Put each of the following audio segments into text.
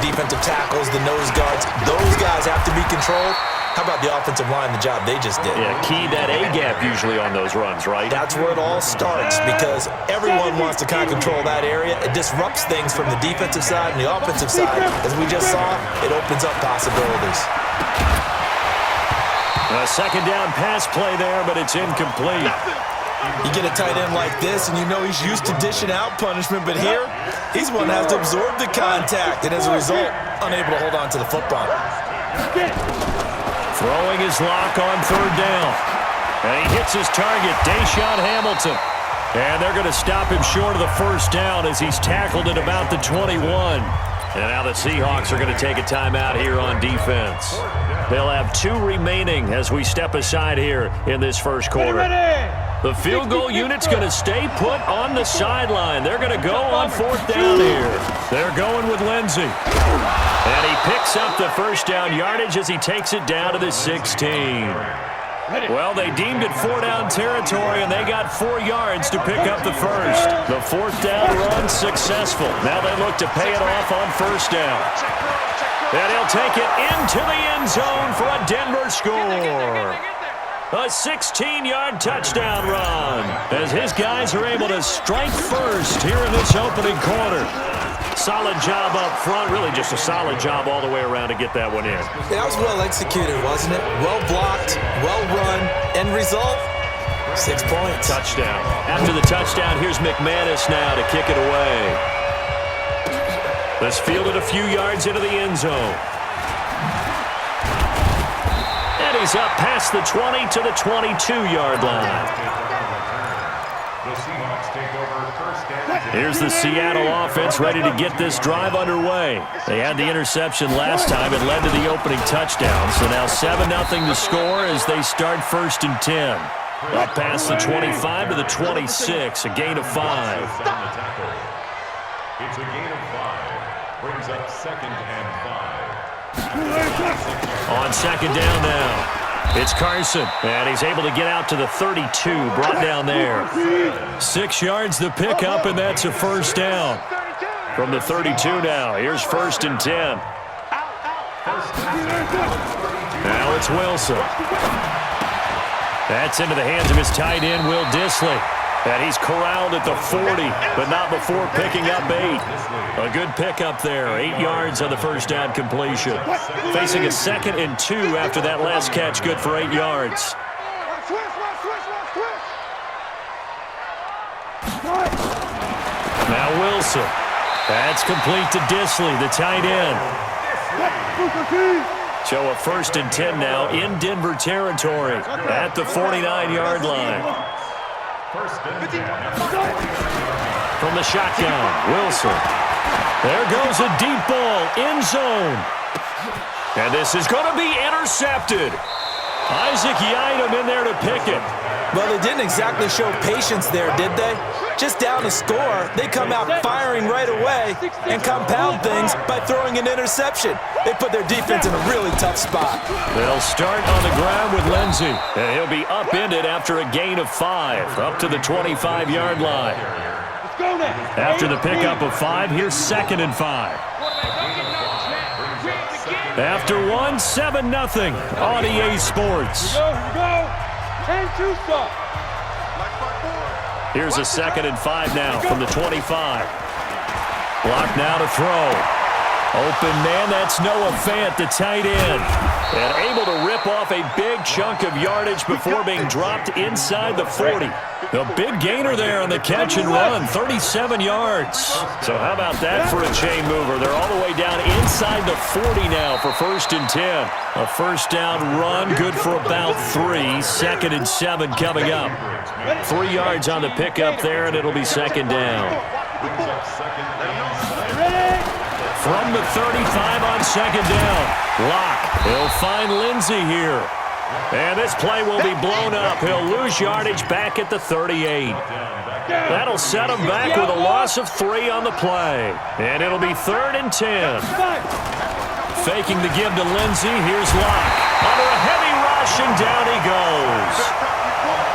defensive tackles, the nose guards, those guys have to be controlled. How about the offensive line, the job they just did? Yeah, key that A-gap usually on those runs, right? That's where it all starts because everyone wants to kind of control that area. It disrupts things from the defensive side and the offensive side. As we just saw, it opens up possibilities. A second down pass play there, but it's incomplete. You get a tight end like this, and you know he's used to dishing out punishment, but here, he's one that has to absorb the contact, and as a result, unable to hold on to the football. Throwing his lock on third down. And he hits his target, Deshaun Hamilton. And they're going to stop him short of the first down as he's tackled at about the 21. And now the Seahawks are going to take a timeout here on defense. They'll have 2 remaining as we step aside here in this first quarter. The field goal unit's going to stay put on the sideline. They're going to go on fourth down here. They're going with Lindsey. And he picks up the first down yardage as he takes it down to the 16. Well, they deemed it 4-down territory, and they got 4 yards to pick up the first. The fourth down run successful. Now they look to pay it off on first down. And he'll take it into the end zone for a Denver score. A 16-yard touchdown run as his guys are able to strike first here in this opening quarter. Solid job up front, really just a solid job all the way around to get that one in. That was well executed, wasn't it? Well blocked, well run, end result, 6 points. Touchdown. After the touchdown, here's McManus now to kick it away. Let's field it a few yards into the end zone. And he's up past the 20 to the 22-yard line. Here's the Seattle offense ready to get this drive underway. They had the interception last time. It led to the opening touchdown. So now 7-0 to score as they start first and 10. Up past the 25 to the 26, a gain of 5. It's a gain of 5. Brings up 2nd and 5. On second down now. It's Carson, and he's able to get out to the 32, brought down there. 6 yards the pickup, and that's a first down. From the 32 now, here's first and 10. Now it's Wilson. That's into the hands of his tight end, Will Dissly. And he's corralled at the 40, but not before picking up 8. A good pickup there, 8 yards on the first down completion. Facing a 2nd and 2 after that last catch, good for 8 yards. Now Wilson. That's complete to Dissly, the tight end. So a first and 10 now in Denver territory at the 49-yard line. From the shotgun, Wilson. There goes a deep ball, end zone. And this is going to be intercepted. Isaac Yiadom in there to pick it. Well, they didn't exactly show patience there, did they? Just down a score, they come out firing right away and compound things by throwing an interception. They put their defense in a really tough spot. They'll start on the ground with Lindsey, and he'll be upended after a gain of 5, up to the 25-yard line. After the pickup of 5, here's 2nd and 5. After 1, 7-0 on EA Sports. Here's a 2nd and 5 now from the 25. Block now to throw. Open man, that's Noah Fant, the tight end. And able to rip off a big chunk of yardage before being dropped inside the 40. A big gainer there on the catch and run, 37 yards. So how about that for a chain mover? They're all the way down inside the 40 now for first and 10. A first down run, good for about 3. 2nd and 7 coming up. 3 yards on the pickup there, and it'll be 2nd down. From the 35 on 2nd down. Lock. He'll find Lindsey here. And this play will be blown up. He'll lose yardage back at the 38. That'll set him back with a loss of 3 on the play. And it'll be 3rd and 10. Faking the give to Lindsey. Here's Lock. Under a heavy rush, and down he goes.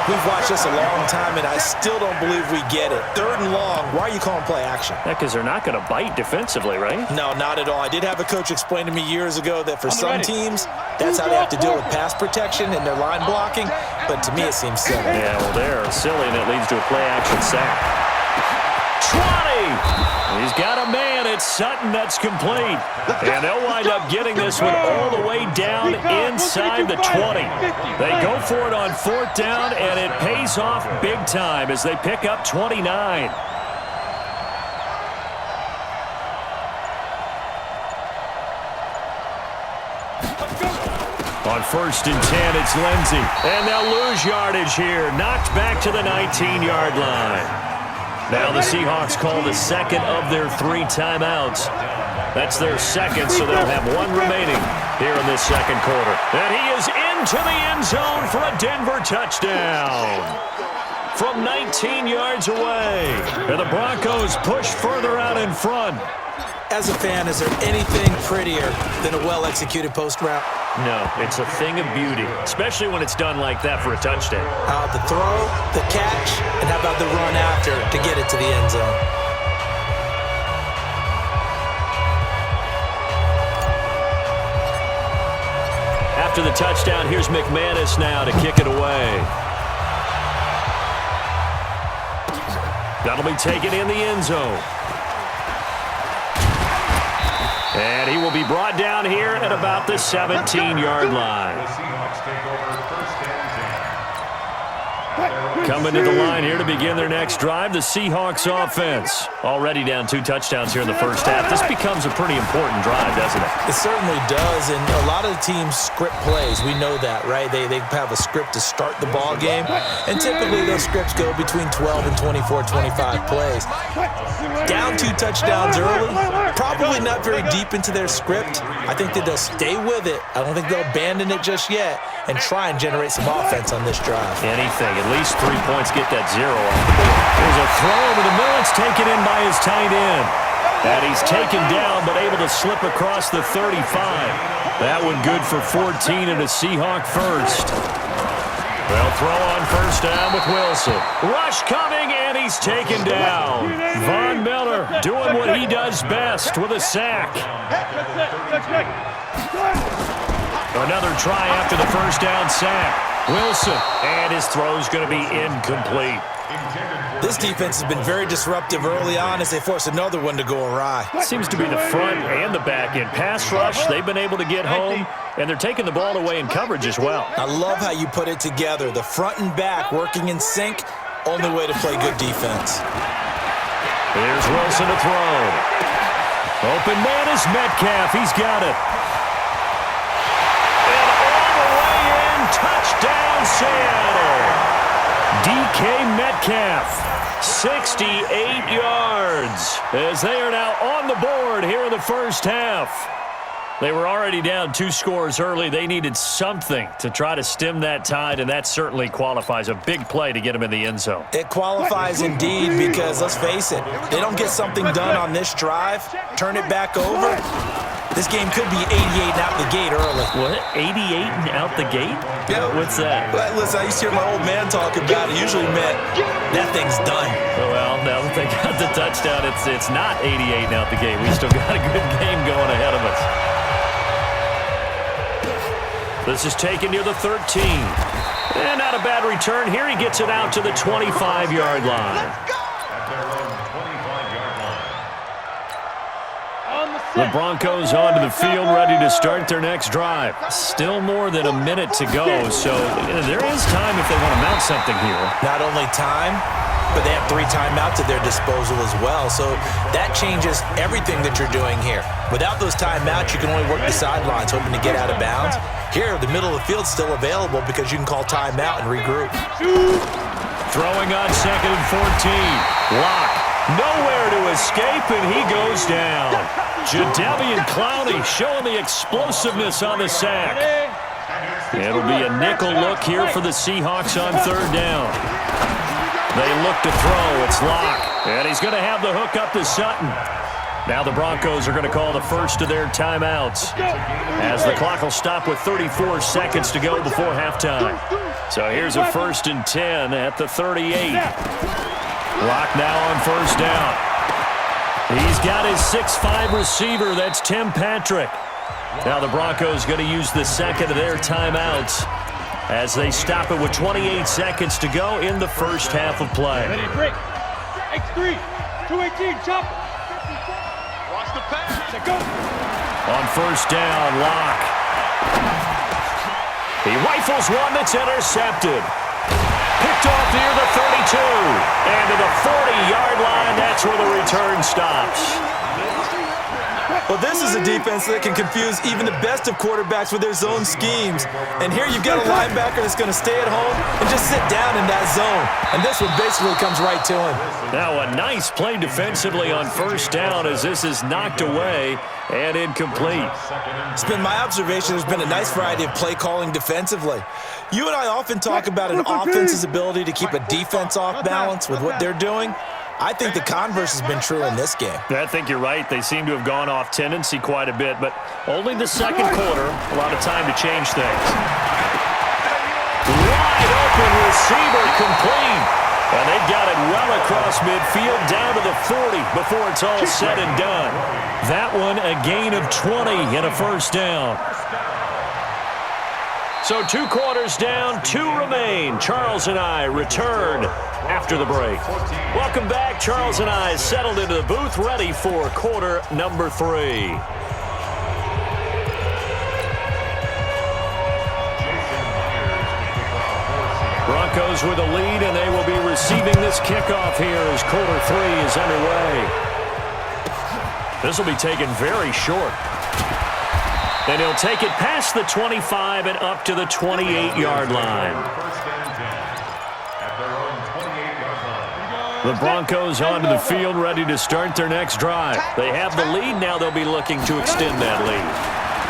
We've watched this a long time, and I still don't believe we get it. 3rd and long, why are you calling play action? Yeah, because they're not going to bite defensively, right? No, not at all. I did have a coach explain to me years ago that for some teams, that's how they have to deal with pass protection and their line blocking, but to me it seems silly. Yeah, well, they're silly, and it leads to a play-action sack. 20! He's got a man. It's Sutton that's complete. And they'll wind up getting this one all the way down inside the 20. They go for it on 4th down, and it pays off big time as they pick up 29. On 1st and 10, it's Lindsey. And they'll lose yardage here. Knocked back to the 19-yard line. Now the Seahawks call the second of their 3 timeouts. That's their second, so they'll have 1 remaining here in this 2nd quarter. And he is into the end zone for a Denver touchdown from 19 yards away. And the Broncos push further out in front. As a fan, is there anything prettier than a well-executed post route? No, it's a thing of beauty, especially when it's done like that for a touchdown. How about the throw, the catch, and how about the run after to get it to the end zone? After the touchdown, here's McManus now to kick it away. That'll be taken in the end zone. And he will be brought down here at about the 17-yard line. The Seahawks take over 1st and 10. Coming to the line here to begin their next drive, the Seahawks offense. Already down 2 touchdowns here in the first half. This becomes a pretty important drive, doesn't it? It certainly does, and a lot of the teams script plays. We know that, right? They have a script to start the ball game, and typically those scripts go between 12 and 24, 25 plays. Down 2 touchdowns early, probably not very deep into their script. I think that they'll stay with it. I don't think they'll abandon it just yet and try and generate some offense on this drive. Anything, at least 3 points, get that 0 off the board. There's a throw over the middle. It's taken in by his tight end. And he's taken down, but able to slip across the 35. That one good for 14 and a Seahawk first. They'll throw on 1st down with Wilson. Rush coming, and he's taken down. Von Miller doing what he does best with a sack. Another try after the 1st down sack. Wilson, and his throw's going to be incomplete. This defense has been very disruptive early on as they force another one to go awry. Seems to be the front and the back end. Pass rush, they've been able to get home, and they're taking the ball away in coverage as well. I love how you put it together. The front and back working in sync, only way to play good defense. Here's Wilson to throw. Open man is Metcalf. He's got it. And all the way in, touchdown Seattle. DK Metcalf, 68 yards, as they are now on the board here in the first half. They were already down 2 scores early. They needed something to try to stem that tide, and that certainly qualifies. A big play to get them in the end zone. It qualifies indeed because, let's face it, they don't get something done on this drive, turn it back over, this game could be 88 and out the gate early. What? 88 and out the gate? Yeah. What's that? Listen, I used to hear my old man talk about it. Usually meant that thing's done. Well, now that they got the touchdown, it's not 88 and out the gate. We still got a good game going ahead of us. This is taken near the 13. And not a bad return. Here he gets it out to the 25-yard line. The Broncos onto the field, ready to start their next drive. Still more than a minute to go, so there is time if they want to mount something here. Not only time, but they have 3 timeouts at their disposal as well, so that changes everything that you're doing here. Without those timeouts, you can only work the sidelines, hoping to get out of bounds. Here, the middle of the field's still available because you can call timeout and regroup. Throwing on 2nd and 14. Lock. Nowhere to escape, and he goes down. Jadeveon Clowney showing the explosiveness on the sack. It'll be a nickel look here for the Seahawks on 3rd down. They look to throw. It's Lock. And he's going to have the hook up to Sutton. Now the Broncos are going to call the first of their timeouts as the clock will stop with 34 seconds to go before halftime. So here's a 1st and 10 at the 38. Lock now on 1st down. He's got his 6'5" receiver. That's Tim Patrick. Now the Broncos going to use the second of their timeouts as they stop it with 28 seconds to go in the first half of play. Ready, break. X3, 218, chop. Watch the pass. Go. On 1st down, Lock. He rifles one that's intercepted. Picked off near the 32. And to the 40-yard line, that's where the return stops. Well, this is a defense that can confuse even the best of quarterbacks with their zone schemes. And here you've got a linebacker that's going to stay at home and just sit down in that zone. And this one basically comes right to him. Now a nice play defensively on 1st down as this is knocked away and incomplete. It's been my observation there's been a nice variety of play calling defensively. You and I often talk about an offense's ability to keep a defense off balance with what they're doing. I think the converse has been true in this game. I think you're right. They seem to have gone off tendency quite a bit, but only the second quarter, a lot of time to change things. Wide open receiver complete. And they got it well across midfield down to the 40 before it's all said and done. That one a gain of 20 and a 1st down. So 2 quarters down, 2 remain. Charles and I return after the break. Welcome back. Charles and I settled into the booth, ready for quarter number 3. Broncos with a lead, and they will be receiving this kickoff here as quarter 3 is underway. This will be taken very short. And he'll take it past the 25 and up to the 28-yard line. The Broncos onto the field, ready to start their next drive. They have the lead. Now they'll be looking to extend that lead.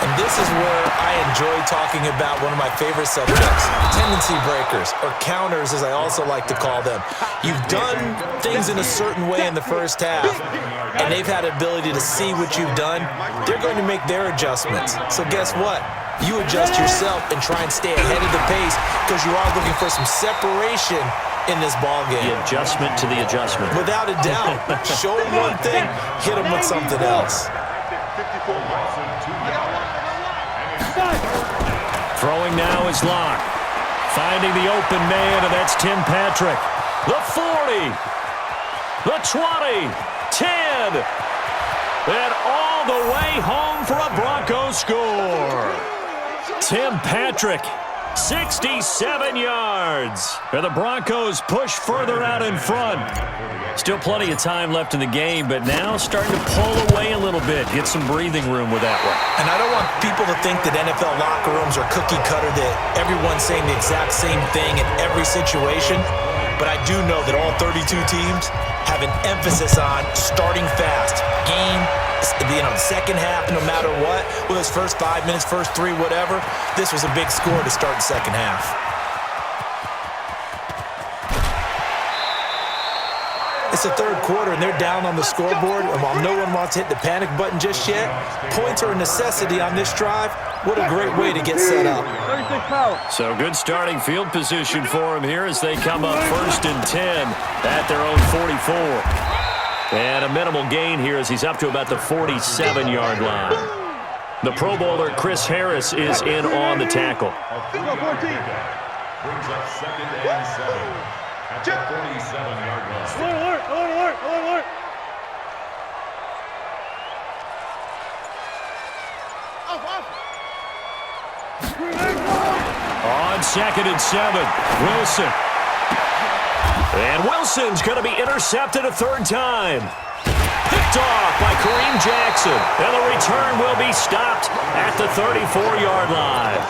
And this is where I enjoy talking about one of my favorite subjects, tendency breakers, or counters as I also like to call them. You've done things in a certain way in the first half, and they've had the ability to see what you've done. They're going to make their adjustments. So guess what? You adjust yourself and try and stay ahead of the pace because you are looking for some separation in this ball game. The adjustment to the adjustment. Without a doubt. Show them one thing, hit them with something else. Throwing now is Lock. Finding the open man, and that's Tim Patrick. The 40. The 20. 10. And all the way home for a Broncos score. Tim Patrick, 67 yards. And the Broncos push further out in front. Still plenty of time left in the game, but now starting to pull away a little bit. Get some breathing room with that one. And I don't want people to think that NFL locker rooms are cookie cutter, that everyone's saying the exact same thing in every situation. But I do know that all 32 teams have an emphasis on starting fast. Game, the second half, no matter what, with those first 5 minutes, first 3, whatever, this was a big score to start the second half. It's the third quarter, and they're down on the scoreboard. And while no one wants to hit the panic button just yet, points are a necessity on this drive. What a great way to get set up. So good starting field position for him here as they come up 1st and 10 at their own 44. And a minimal gain here as he's up to about the 47-yard line. The Pro Bowler Chris Harris is in on the tackle. Brings up 2nd and 7 at the 47-yard line. Alert. On 2nd and 7, Wilson. And Wilson's going to be intercepted a 3rd time. Picked off by Kareem Jackson. And the return will be stopped at the 34-yard line.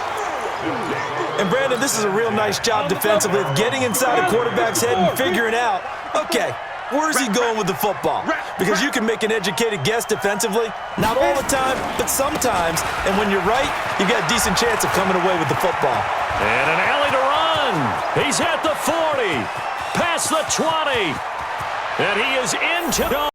And Brandon, this is a real nice job defensively of getting inside a quarterback's head and figuring out, okay, where's he going with the football? Because you can make an educated guess defensively, not all the time, but sometimes. And when you're right, you've got a decent chance of coming away with the football. And an alley to run. He's at the 40, past the 20, and he is into